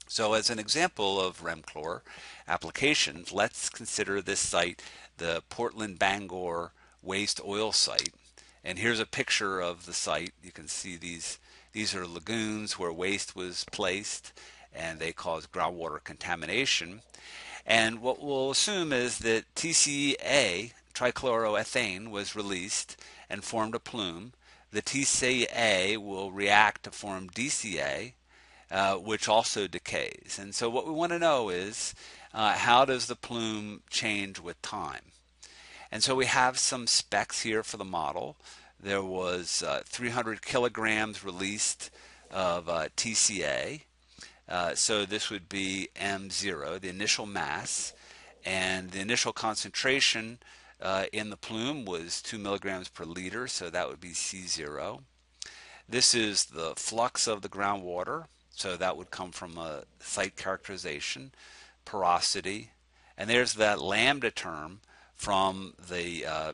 So as an example of REMChlor applications, let's consider this site, the Portland Bangor waste oil site. And here's a picture of the site. You can see these are lagoons where waste was placed and they cause groundwater contamination. And what we'll assume is that TCA, trichloroethane, was released and formed a plume. The TCA will react to form DCA, which also decays. And so what we want to know is how does the plume change with time? And so we have some specs here for the model. There was 300 kilograms released of TCA. So this would be M0, the initial mass, and the initial concentration in the plume was 2 milligrams per liter, so that would be C0. This is the flux of the groundwater, so that would come from a site characterization, porosity, and there's that lambda term from the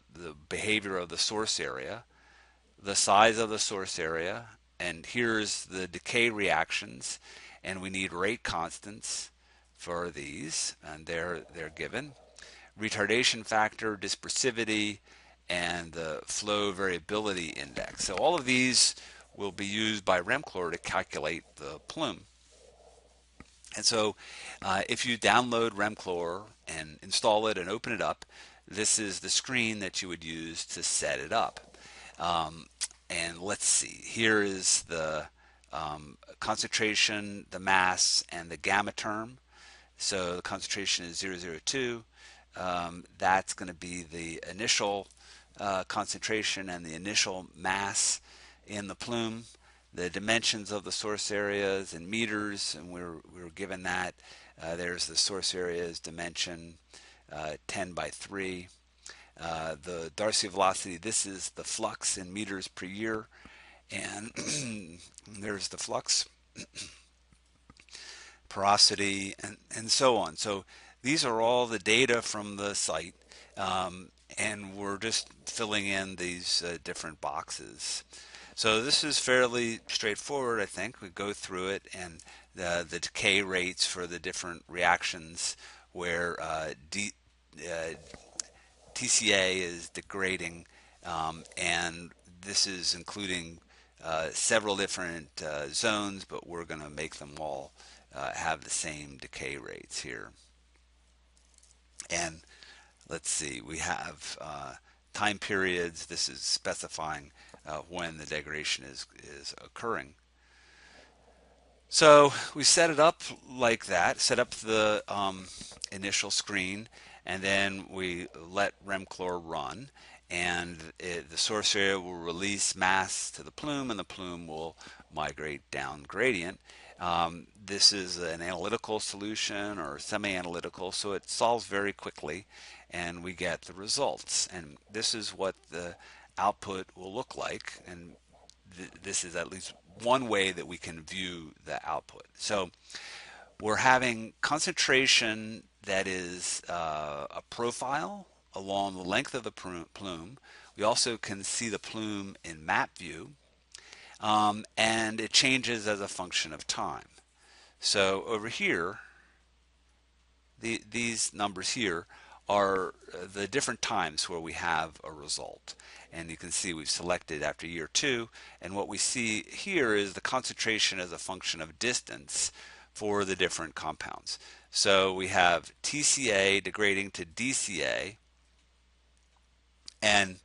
behavior of the source area, the size of the source area, and here's the decay reactions, and we need rate constants for these, and they're given. Retardation factor, dispersivity, and the flow variability index. So all of these will be used by REMChlor to calculate the plume. And so if you download REMChlor and install it and open it up, this is the screen that you would use to set it up. And let's see, here is the concentration, the mass, and the gamma term. So the concentration is 002. That's going to be the initial concentration and the initial mass in the plume. The dimensions of the source areas in meters, and we were given that. There's the source area's dimension, 10 by 3. The Darcy velocity, this is the flux in meters per year, and there's the flux, porosity, and so on. So these are all the data from the site, and we're just filling in these different boxes. So this is fairly straightforward, I think. We go through it, and the decay rates for the different reactions where TCA is degrading, and this is including several different zones, but we're going to make them all have the same decay rates here. And let's see, we have time periods. This is specifying when the degradation is occurring. So we set it up like that, set up the initial screen, and then we let REMChlor run, and the source area will release mass to the plume, and the plume will migrate down gradient. This is an analytical solution or semi-analytical, so it solves very quickly, and we get the results. And this is what the output will look like, and this is at least one way that we can view the output. So we're having concentration that is a profile along the length of the plume. We also can see the plume in map view, and it changes as a function of time. So over here, these numbers here are the different times where we have a result. And you can see we've selected after year 2, and what we see here is the concentration as a function of distance for the different compounds. So we have TCA degrading to DCA, and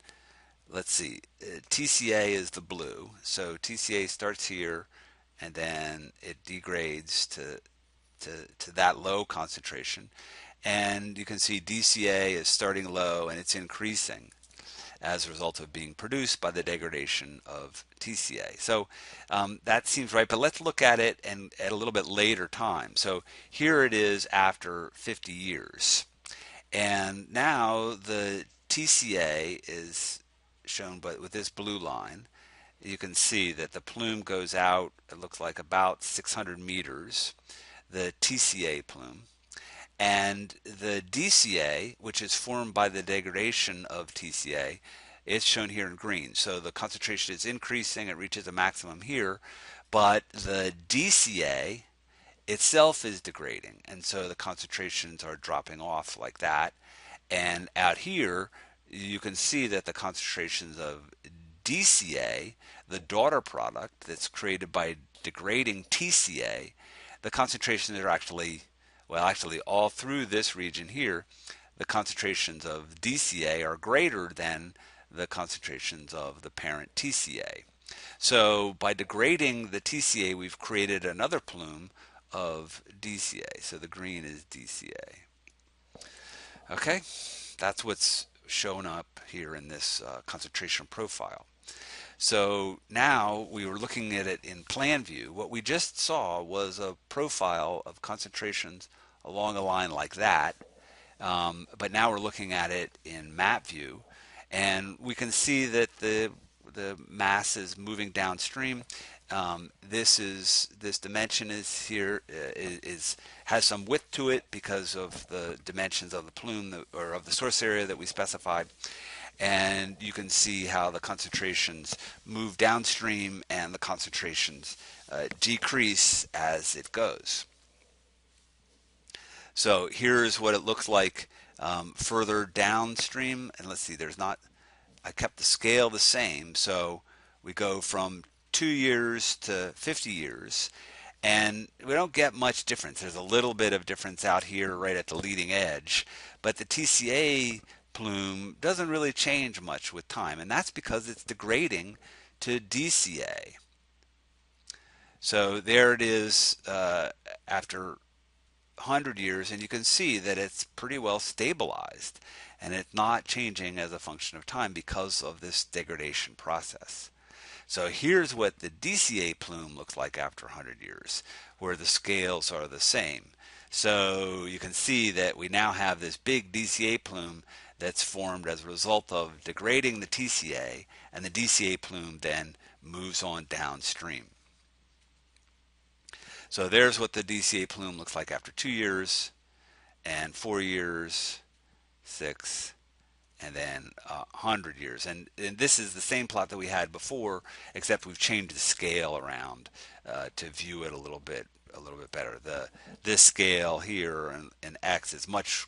let's see, TCA is the blue. So TCA starts here, and then it degrades to that low concentration. And you can see DCA is starting low, and it's increasing as a result of being produced by the degradation of TCA. So that seems right, but let's look at it and at a little bit later time. So here it is after 50 years. And now the TCA is shown but with this blue line. You can see that the plume goes out, it looks like about 600 meters, the TCA plume. And the DCA, which is formed by the degradation of TCA, is shown here in green. So the concentration is increasing, it reaches a maximum here, but the DCA itself is degrading, and so the concentrations are dropping off like that. And out here, you can see that the concentrations of DCA, the daughter product that's created by degrading TCA, the concentrations are actually, well, actually all through this region here, the concentrations of DCA are greater than the concentrations of the parent TCA. So by degrading the TCA, we've created another plume of DCA. So the green is DCA. Okay, that's what's shown up here in this concentration profile. So now we were looking at it in plan view. What we just saw was a profile of concentrations along a line like that. But now we're looking at it in map view, and we can see that the mass is moving downstream. This dimension is here has some width to it because of the dimensions of the plume or of the source area that we specified. And you can see how the concentrations move downstream and the concentrations decrease as it goes. So here's what it looks like further downstream. And let's see, I kept the scale the same. So we go from 2 years to 50 years. And we don't get much difference. There's a little bit of difference out here right at the leading edge. But the TCA plume doesn't really change much with time. And that's because it's degrading to DCA. So there it is after 100 years, and you can see that it's pretty well stabilized and it's not changing as a function of time because of this degradation process. So here's what the DCA plume looks like after 100 years, where the scales are the same. So you can see that we now have this big DCA plume that's formed as a result of degrading the TCA, and the DCA plume then moves on downstream. So there's what the DCA plume looks like after 2 years, and 4 years, 6, and then 100 years. And this is the same plot that we had before, except we've changed the scale around to view it a little bit better. This scale here in X is much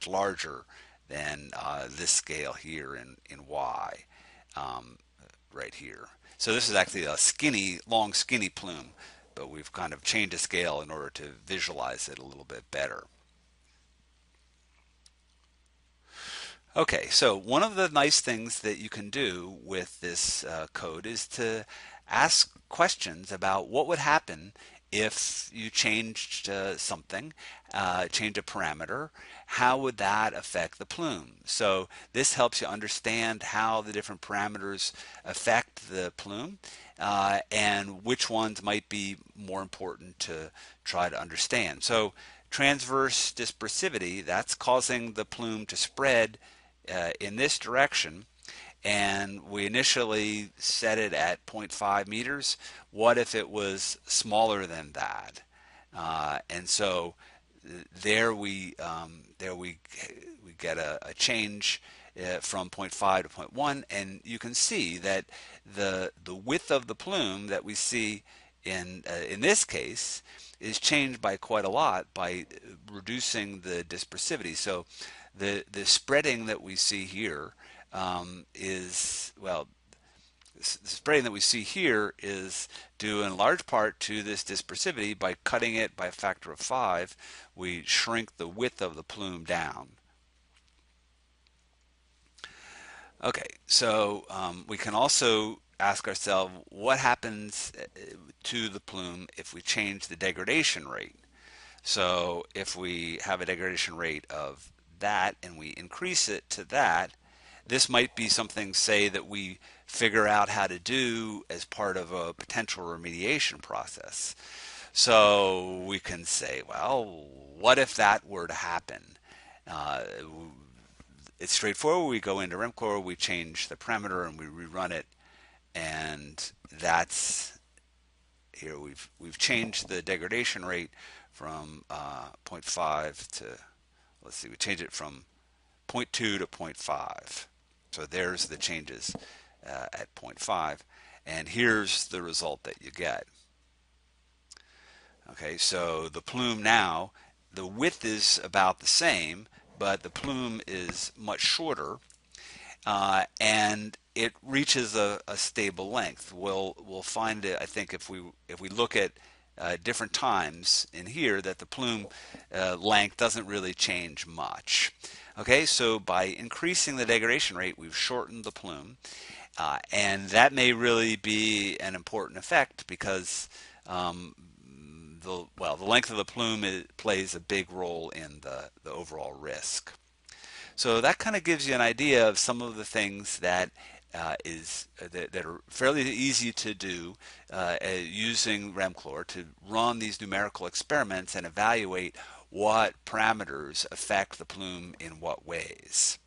larger than this scale here in Y, right here. So this is actually a long skinny plume, but we've kind of changed the scale in order to visualize it a little bit better. Okay, so one of the nice things that you can do with this code is to ask questions about what would happen if you changed something, change a parameter. How would that affect the plume? So this helps you understand how the different parameters affect the plume and which ones might be more important to try to understand. So transverse dispersivity, that's causing the plume to spread in this direction, and we initially set it at 0.5 meters. What if it was smaller than that? And so there we get a change from 0.5 to 0.1, and you can see that the width of the plume that we see in this case is changed by quite a lot by reducing the dispersivity. So the spreading that we see here is, well, the spreading that we see here is due in large part to this dispersivity. By cutting it by a factor of 5, we shrink the width of the plume down. Okay, so we can also ask ourselves what happens to the plume if we change the degradation rate. So if we have a degradation rate of that and we increase it to that, this might be something, say, that we figure out how to do as part of a potential remediation process. So we can say, well, what if that were to happen? It's straightforward. We go into REMCO, we change the parameter, and we rerun it, and that's here. We've changed the degradation rate from 0.5 to, let's see, we change it from 0.2 to 0.5. So there's the changes at 0.5, and here's the result that you get. Okay, so the plume now, the width is about the same, but the plume is much shorter, and it reaches a stable length. We'll find it. I think if we look at different times in here, that the plume length doesn't really change much. Okay, so by increasing the degradation rate, we've shortened the plume, and that may really be an important effect because the length of the plume plays a big role in the overall risk. So that kind of gives you an idea of some of the things that are fairly easy to do using REMCO to run these numerical experiments and evaluate what parameters affect the plume in what ways.